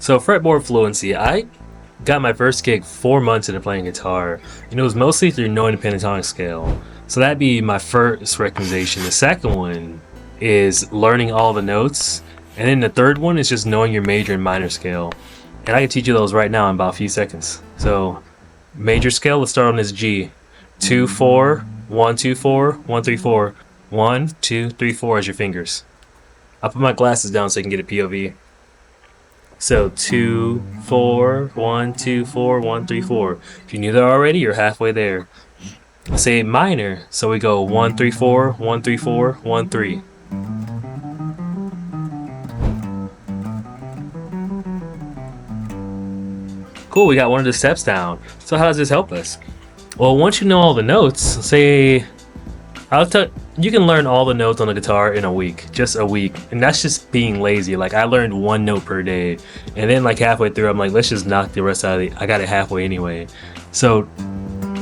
So fretboard fluency, I got my first gig 4 months into playing guitar, and it was mostly through knowing the pentatonic scale. So that'd be my first recommendation. The second one is learning all the notes, and then the third one is just knowing your major and minor scale. And I can teach you those right now in about a few seconds. So major scale, let's start on this G. 2 4 1 2 4 1 3 4 1 2 3 4 as your fingers. I'll put my glasses down so you can get a POV. So 2 4 1 2 4 1 3 4. If you knew that already, you're halfway there. Say minor, so we go 1 3 4 1 3 4 1 3. Cool, we got one of the steps down. So how does this help us? Well, once you know all the notes, say you can learn all the notes on the guitar in a week, just a week, and that's just being lazy. Like I learned one note per day, and then like halfway through, I'm like, let's just knock the rest out of I got it halfway anyway. So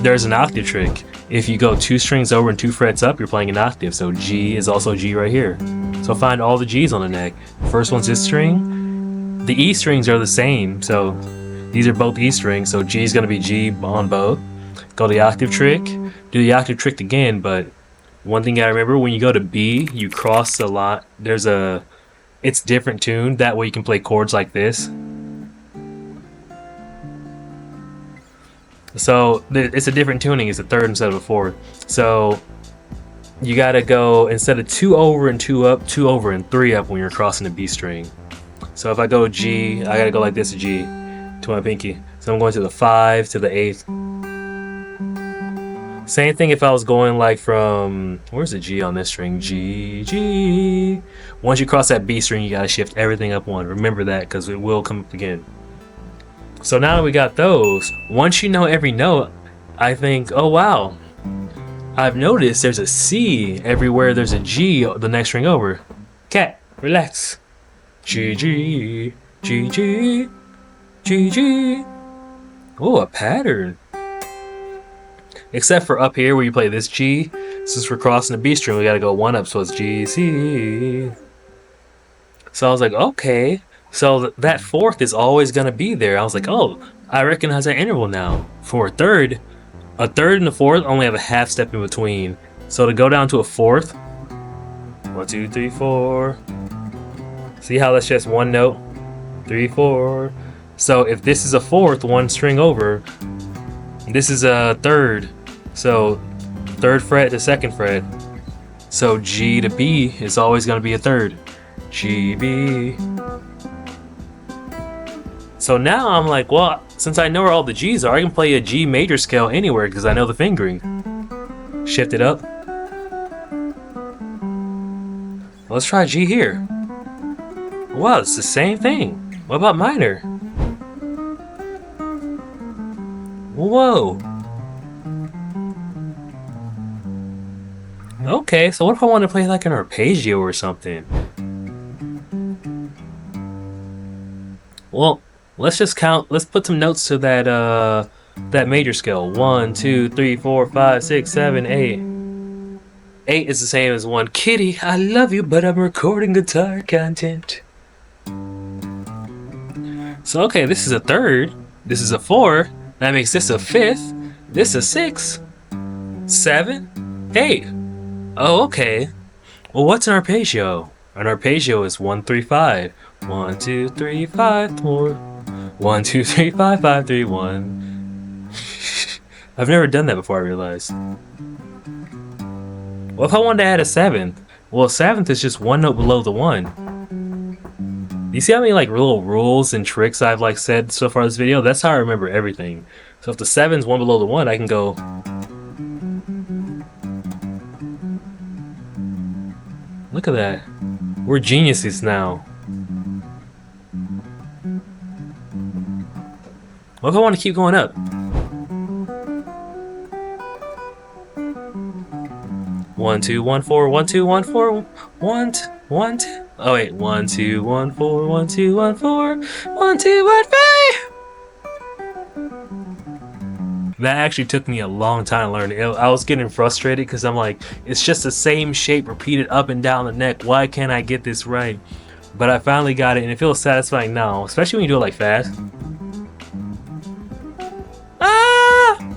there's an octave trick. If you go 2 strings over and 2 frets up, you're playing an octave. So G is also G right here. So find all the G's on the neck. First one's this string. The E strings are the same, so these are both E strings. So G is going to be G on both. Go the octave trick. Do the octave trick again, but one thing I remember, when you go to B, you cross the line. It's different tune. That way you can play chords like this. So it's a different tuning. It's a third instead of a fourth. So you gotta go, instead of 2 over and 2 up, 2 over and 3 up when you're crossing the B string. So if I go G, I gotta go like this, G to my pinky. So I'm going to the 5 to the 8th. Same thing if I was going like from, where's the G on this string? G, G. Once you cross that B string, you gotta shift everything up 1. Remember that, because it will come up again. So now that we got those, once you know every note, I think, oh wow, I've noticed there's a C everywhere there's a G the next string over. Cat, relax. G, G, G, G, G, G. Oh, a pattern. Except for up here where you play this G, since we're crossing the B string, we gotta go 1 up, so it's G, C. So I was like, okay. So that fourth is always gonna be there. I was like, oh, I recognize that interval now. For a third and a fourth only have a half step in between. So to go down to a fourth, 1 2 3 4. See how that's just one note? 3 4. So if this is a fourth, 1 string over, this is a third. So 3rd fret to 2nd fret. So G to B is always gonna be a third. G, B. So now I'm like, well, since I know where all the G's are, I can play a G major scale anywhere because I know the fingering. Shift it up. Let's try G here. Wow, it's the same thing. What about minor? Whoa. Okay, so what if I want to play like an arpeggio or something? Well, let's just count. Let's put some notes to that major scale. 1 2 3 4 5 6 7 8. 8 is the same as 1. Kitty, I love you, but I'm recording guitar content. So okay, this is a third. This is a 4. That makes this a 5th. This a 6. 7, 8. Oh, okay. Well, what's an arpeggio? An arpeggio is 1 3 5. 1 2 3 5 4. 1 2 3 5 5 3 1. I've never done that before, I realized. Well, if I wanted to add a 7th, well, 7th is just 1 note below the 1. You see how many like little rules and tricks I've like said so far in this video? That's how I remember everything. So if the 7's 1 below the 1, I can go. Look at that. We're geniuses now. What if I want to keep going up? One, two, 1 4, 1 2 1 4, 1 1 2. Oh wait, 1 2 1 4, 1 2 1 4, 1 2 1 5. That actually took me a long time to learn. I was getting frustrated because I'm like, it's just the same shape repeated up and down the neck. Why can't I get this right? but I finally got it, and it feels satisfying now, especially when you do it like fast. Ah!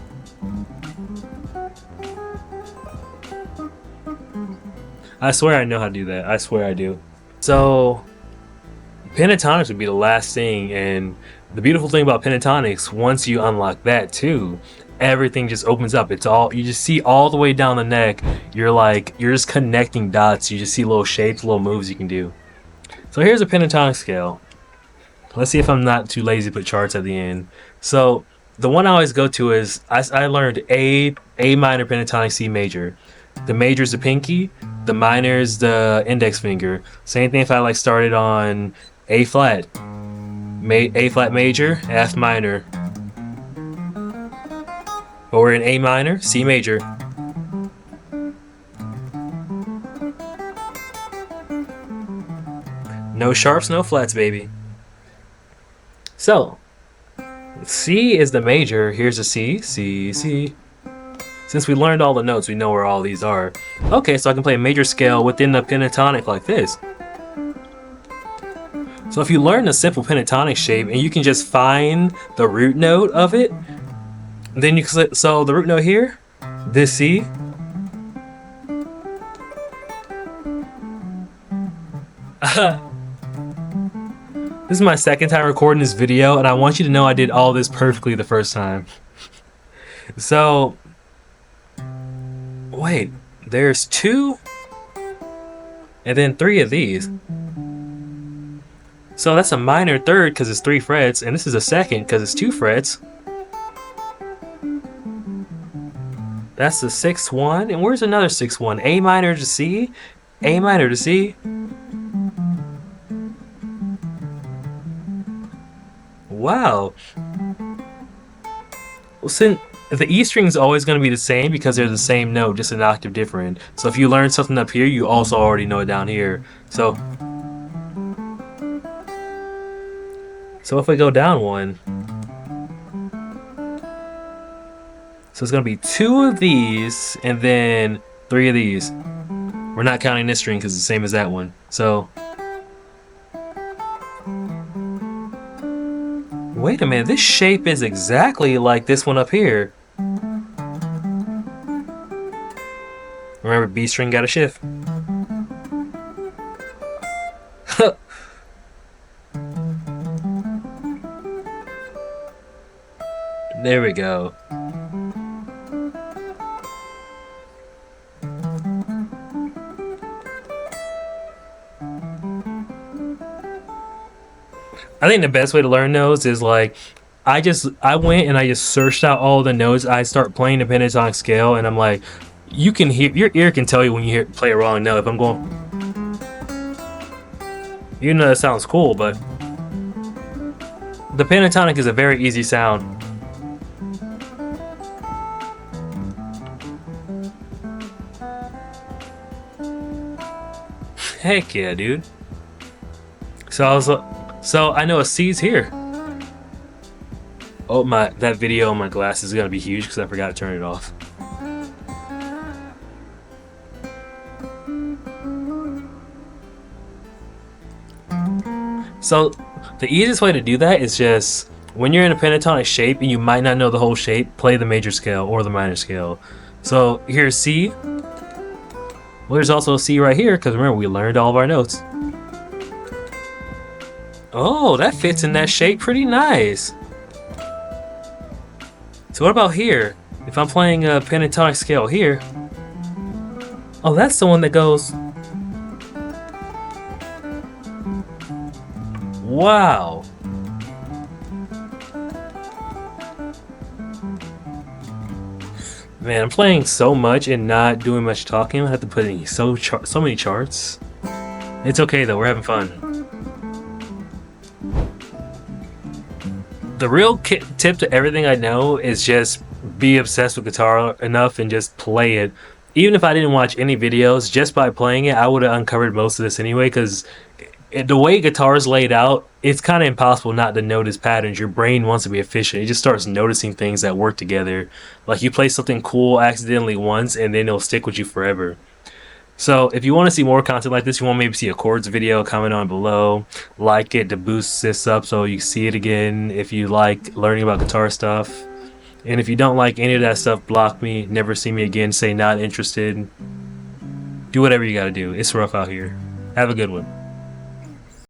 I swear I know how to do that. I swear I do. So, pentatonics would be the last thing, and the beautiful thing about pentatonics, once you unlock that too, everything just opens up. It's all, you just see all the way down the neck. You're just connecting dots. You just see little shapes, little moves you can do. So here's a pentatonic scale. Let's see if I'm not too lazy to put charts at the end. So the one I always go to is, I learned A minor pentatonic, C major. The major is the pinky, the minor is the index finger. Same thing if I like started on A flat. A flat major, F minor. But we're in A minor, C major. No sharps, no flats, baby. So, C is the major. Here's a C, C, C. Since we learned all the notes, we know where all these are. Okay, so I can play a major scale within the pentatonic like this. So if you learn a simple pentatonic shape and you can just find the root note of it, then you can, so the root note here, this C. This is my second time recording this video, and I want you to know I did all this perfectly the first time. So, wait, there's 2 and then 3 of these. So that's a minor third because it's 3 frets, and this is a second because it's 2 frets. That's the 6-1, and where's another 6-1? A minor to C, A minor to C. Wow. Well, since the E string is always going to be the same because they're the same note, just an octave different. So if you learn something up here, you also already know it down here. So if we go down 1, so it's going to be 2 of these and then 3 of these. We're not counting this string because it's the same as that one. So wait a minute, this shape is exactly like this one up here. Remember, B string got a shift. There we go. I think the best way to learn those is like, I went and I just searched out all the notes. I start playing the pentatonic scale, and I'm like, you can hear, your ear can tell you when you play a wrong note. If I'm going, even though that sounds cool, but the pentatonic is a very easy sound. Heck yeah, dude. So I know a C's here. Oh my, that video on my glasses is gonna be huge because I forgot to turn it off. So the easiest way to do that is just, when you're in a pentatonic shape and you might not know the whole shape, play the major scale or the minor scale. So here's C. Well, there's also a C right here because remember, we learned all of our notes. Oh, that fits in that shape pretty nice. So what about here? If I'm playing a pentatonic scale here, oh, that's the one that goes. Wow. Man, I'm playing so much and not doing much talking. I have to put in so many charts. It's okay though, we're having fun. The real tip to everything I know is just be obsessed with guitar enough and just play it. Even if I didn't watch any videos, just by playing it, I would have uncovered most of this anyway, because the way guitar is laid out, it's kind of impossible not to notice patterns. Your brain wants to be efficient. It just starts noticing things that work together. Like you play something cool accidentally once and then it'll stick with you forever. So if you want to see more content like this, you want maybe see a chords video, comment on below, like it to boost this up so you see it again. If you like learning about guitar stuff, and if you don't like any of that stuff, block me, never see me again, say not interested. Do whatever you gotta do. It's rough out here. Have a good one.